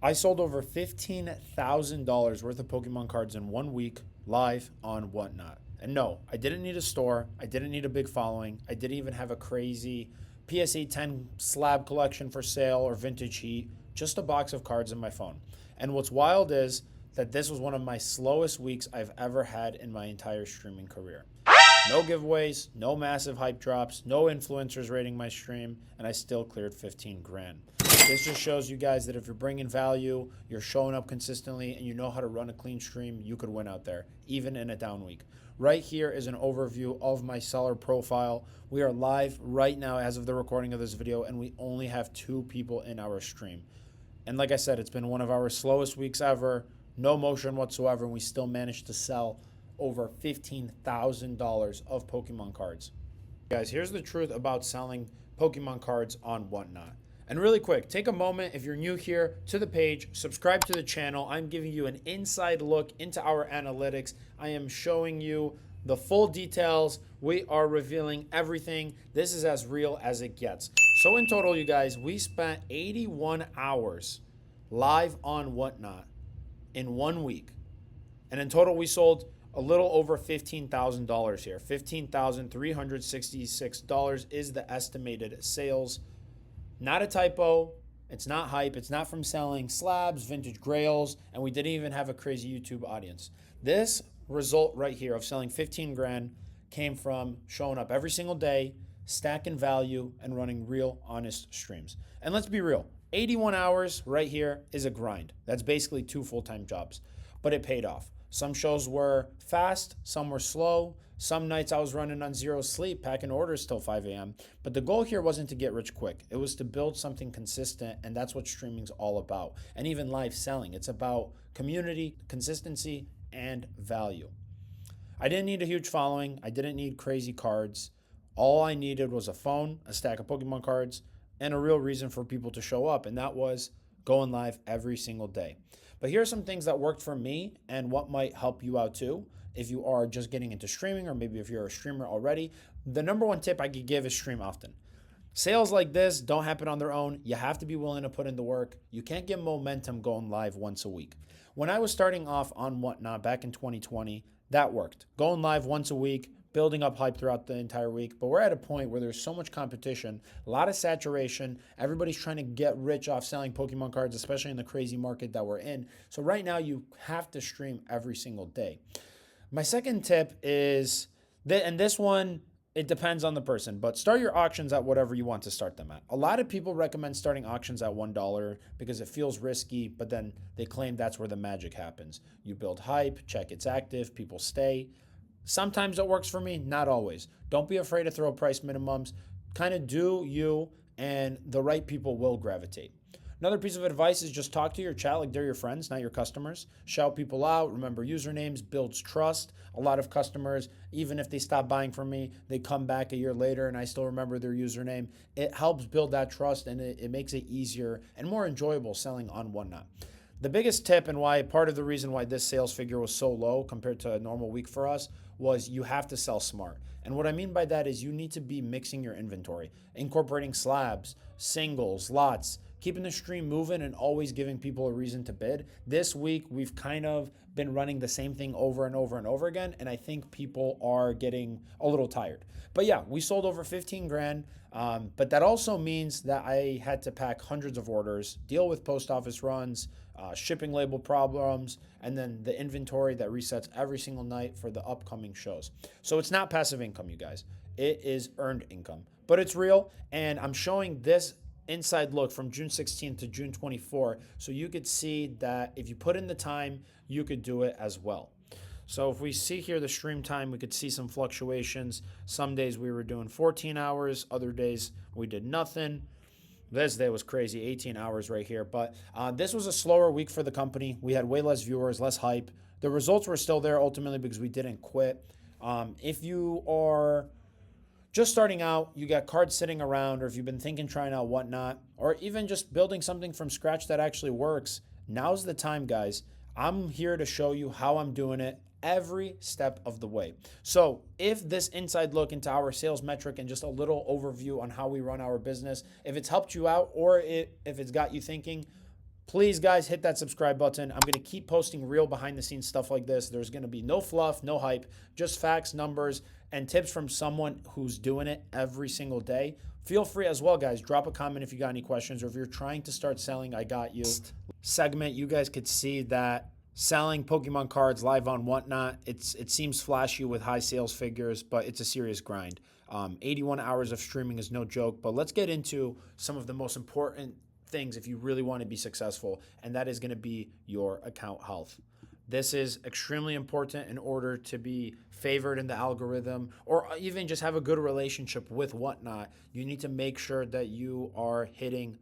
I sold over $15,000 worth of Pokemon cards in 1 week live on Whatnot. And no, I didn't need a store. I didn't need a big following. I didn't even have a crazy PSA 10 slab collection for sale or vintage heat, just a box of cards in my phone. And what's wild is that this was one of my slowest weeks I've ever had in my entire streaming career. No giveaways, no massive hype drops, no influencers rating my stream, and I still cleared 15 grand. This just shows you guys that if you're bringing value, you're showing up consistently, and you know how to run a clean stream, you could win out there, even in a down week. Right here is an overview of my seller profile. We are live right now as of the recording of this video, and we only have 2 people in our stream. And like I said, it's been one of our slowest weeks ever, no motion whatsoever, and we still managed to sell over $15,000 of Pokemon cards. Guys, here's the truth about selling Pokemon cards on Whatnot. And really quick, take a moment if you're new here to the page, subscribe to the channel. I'm giving you an inside look into our analytics. I am showing you the full details. We are revealing everything. This is as real as it gets. So in total, you guys, we spent 81 hours live on Whatnot in 1 week. And in total, we sold a little over $15,000 here. $15,366 is the estimated sales. Not a typo. It's not hype. It's not from selling slabs, vintage grails, and we didn't even have a crazy YouTube audience. This result right here of selling 15 grand came from showing up every single day, stacking value, and running real, honest streams. And let's be real, 81 hours right here is a grind. That's basically 2 full-time jobs, but it paid off. Some shows were fast, some were slow. Some nights I was running on 0 sleep, packing orders till 5 a.m. But the goal here wasn't to get rich quick. It was to build something consistent, and that's what streaming's all about. And even live selling, it's about community, consistency, and value. I didn't need a huge following. I didn't need crazy cards. All I needed was a phone, a stack of Pokemon cards, and a real reason for people to show up, and that was going live every single day. But here are some things that worked for me and what might help you out too if you are just getting into streaming, or maybe if you're a streamer already. The number 1 tip I could give is stream often. Sales like this don't happen on their own. You have to be willing to put in the work. You can't get momentum going live once a week. When I was starting off on Whatnot back in 2020, that worked. Going live once a week, building up hype throughout the entire week. But we're at a point where there's so much competition, a lot of saturation. Everybody's trying to get rich off selling Pokemon cards, especially in the crazy market that we're in. So right now you have to stream every single day. My second tip is, and this one, it depends on the person, but start your auctions at whatever you want to start them at. A lot of people recommend starting auctions at $1 because it feels risky, but then they claim that's where the magic happens. You build hype, check it's active, people stay. Sometimes it works for me, not always. Don't be afraid to throw price minimums. Kind of do you, and the right people will gravitate. Another piece of advice is just talk to your chat like they're your friends, not your customers. Shout people out, remember usernames, builds trust. A lot of customers, even if they stop buying from me, they come back a year later and I still remember their username. It helps build that trust, and it makes it easier and more enjoyable selling on Whatnot. The biggest tip, and why part of the reason why this sales figure was so low compared to a normal week for us, was you have to sell smart. And what I mean by that is you need to be mixing your inventory, incorporating slabs, singles, lots, keeping the stream moving, and always giving people a reason to bid. This week, we've kind of been running the same thing over and over and over again, and I think people are getting a little tired. But yeah, we sold over 15 grand, but that also means that I had to pack hundreds of orders, deal with post office runs, shipping label problems, and then the inventory that resets every single night for the upcoming shows. So it's not passive income, you guys. It is earned income, but it's real, and I'm showing this inside look from June 16th to June 24th, so you could see that if you put in the time, you could do it as well. So if we see here the stream time, we could see some fluctuations. Some days we were doing 14 hours, other days we did nothing. This day was crazy, 18 hours right here. But this was a slower week for the company. We had way less viewers, less hype. The results were still there ultimately because we didn't quit. If you are just starting out, you got cards sitting around, or if you've been thinking trying out Whatnot, or even just building something from scratch that actually works, now's the time, guys. I'm here to show you how I'm doing it every step of the way. So if this inside look into our sales metric and just a little overview on how we run our business, if it's helped you out, or if it's got you thinking, Please, guys, hit that subscribe button. I'm going to keep posting real behind-the-scenes stuff like this. There's going to be no fluff, no hype, just facts, numbers, and tips from someone who's doing it every single day. Feel free as well, guys. Drop a comment if you got any questions, or if you're trying to start selling, I got you. Segment, you guys could see that selling Pokemon cards live on Whatnot, it seems flashy with high sales figures, but it's a serious grind. 81 hours of streaming is no joke, but let's get into some of the most important things if you really want to be successful, and that is going to be your account health. This is extremely important in order to be favored in the algorithm, or even just have a good relationship with Whatnot. You need to make sure that you are hitting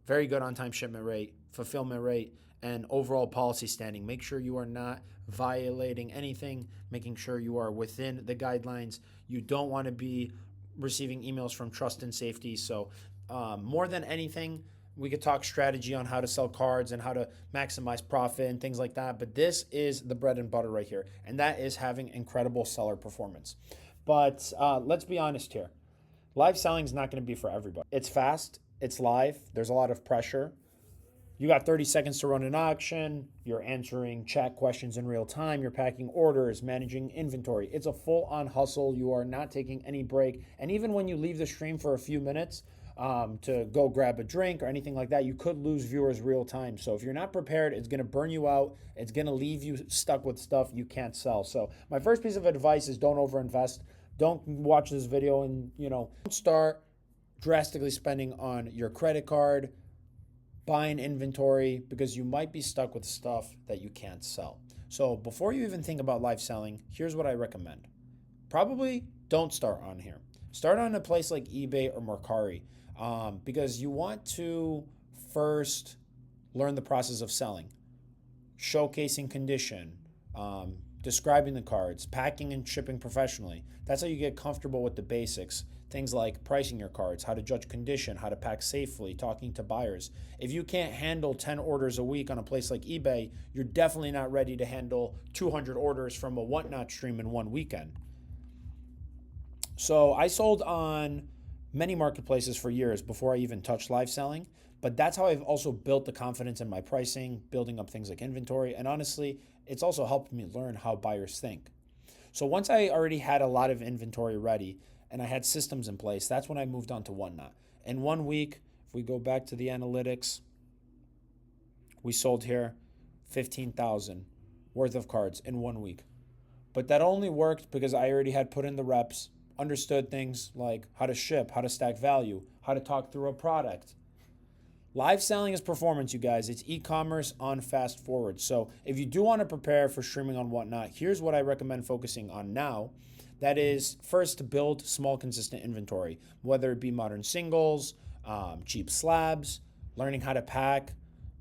very good on-time shipment rate, fulfillment rate, and overall policy standing. Make sure you are not violating anything, making sure you are within the guidelines. You don't want to be receiving emails from trust and safety. So more than anything, we could talk strategy on how to sell cards and how to maximize profit and things like that. But this is the bread and butter right here. And that is having incredible seller performance. But let's be honest here. Live selling is not going to be for everybody. It's fast. It's live. There's a lot of pressure. You got 30 seconds to run an auction. You're answering chat questions in real time. You're packing orders, managing inventory. It's a full-on hustle. You are not taking any break. And even when you leave the stream for a few minutes, to go grab a drink or anything like that, you could lose viewers real time. So if you're not prepared, it's going to burn you out. It's going to leave you stuck with stuff you can't sell. So my first piece of advice is don't overinvest. Don't watch this video and, don't start drastically spending on your credit card, buying inventory, because you might be stuck with stuff that you can't sell. So before you even think about live selling, here's what I recommend. Probably don't start on here. Start on a place like eBay or Mercari. Because you want to first learn the process of selling, showcasing condition, describing the cards, packing and shipping professionally. That's how you get comfortable with the basics. Things like pricing your cards, how to judge condition, how to pack safely, talking to buyers. If you can't handle 10 orders a week on a place like eBay, you're definitely not ready to handle 200 orders from a Whatnot stream in one weekend. So I sold on many marketplaces for years before I even touched live selling, but that's how I've also built the confidence in my pricing, building up things like inventory, and honestly, it's also helped me learn how buyers think. So once I already had a lot of inventory ready and I had systems in place, that's when I moved on to Whatnot. In 1 week, if we go back to the analytics, we sold here 15,000 worth of cards in 1 week. But that only worked because I already had put in the reps, understood things like how to ship, how to stack value, how to talk through a product. Live selling is performance, you guys. It's e-commerce on fast forward. So if you do want to prepare for streaming on Whatnot, here's what I recommend focusing on now. That is, first, to build small, consistent inventory, whether it be modern singles, cheap slabs, learning how to pack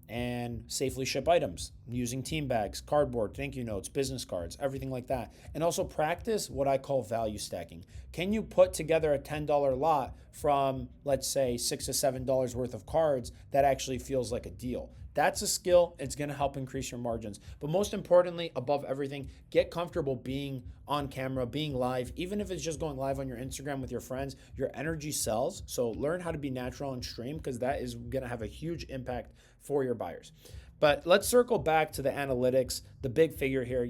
and safely ship items using team bags, cardboard, thank you notes, business cards, everything like that. And also practice what I call value stacking. Can you put together a $10 lot from, let's say, $6 to $7 worth of cards that actually feels like a deal? That's a skill. It's going to help increase your margins. But most importantly, above everything, get comfortable being on camera, being live. Even if it's just going live on your Instagram with your friends, your energy sells. So learn how to be natural and stream, because that is going to have a huge impact for your buyers. But let's circle back to the analytics, the big figure here.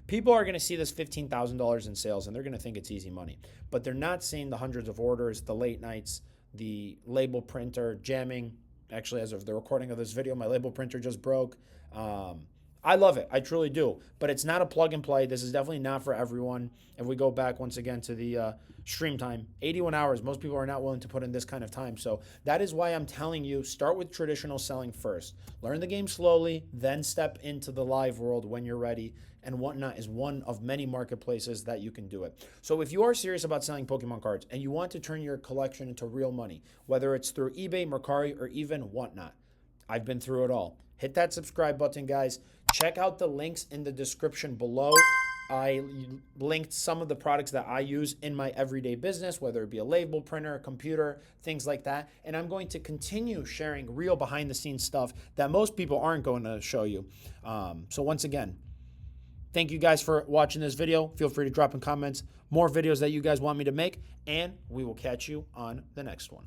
People are going to see this $15,000 in sales and they're going to think it's easy money, but they're not seeing the hundreds of orders, the late nights, the label printer jamming. Actually, as of the recording of this video, my label printer just broke. I love it. I truly do. But it's not a plug and play. This is definitely not for everyone. If we go back once again to the stream time, 81 hours. Most people are not willing to put in this kind of time. So that is why I'm telling you, start with traditional selling first. Learn the game slowly, then step into the live world when you're ready. And Whatnot is one of many marketplaces that you can do it. So if you are serious about selling Pokemon cards and you want to turn your collection into real money, whether it's through eBay, Mercari, or even Whatnot, I've been through it all. Hit that subscribe button, guys. Check out the links in the description below. I linked some of the products that I use in my everyday business, whether it be a label printer, a computer, things like that. And I'm going to continue sharing real behind the scenes stuff that most people aren't going to show you. So once again, thank you guys for watching this video. Feel free to drop in comments more videos that you guys want me to make, and we will catch you on the next one.